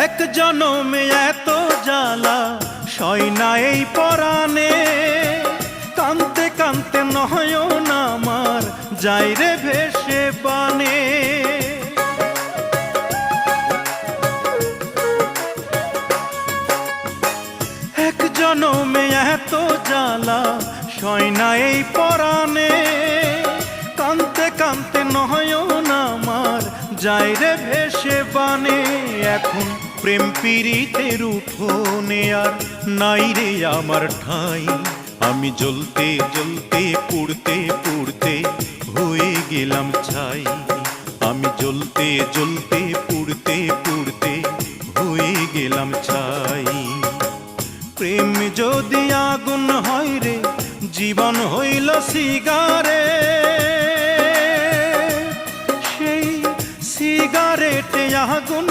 এক জনমে এত জ্বালা সয় না এই পরাণে, কানতে কানতে নয়ন আমার যাই রে ভেসে বানে। এক জনমে এত জ্বালা সয় না এই পরাণে, কানতে কানতে নয়ন আমার যাই রে ভেসে বানে। এখন প্রেম পীড়িতের উঠোনে আর নাই রে আমার ঠাঁই, আমি জ্বলতে জ্বলতে পুড়তে পুড়তে হয়ে গেলাম ছাই। আমি জ্বলতে জ্বলতে পুড়তে পুড়তে হয়ে গেলাম ছাই। প্রেম যদি আগুন হয় রে জীবন হইল সিগারে, সেই সিগারেটে আগুন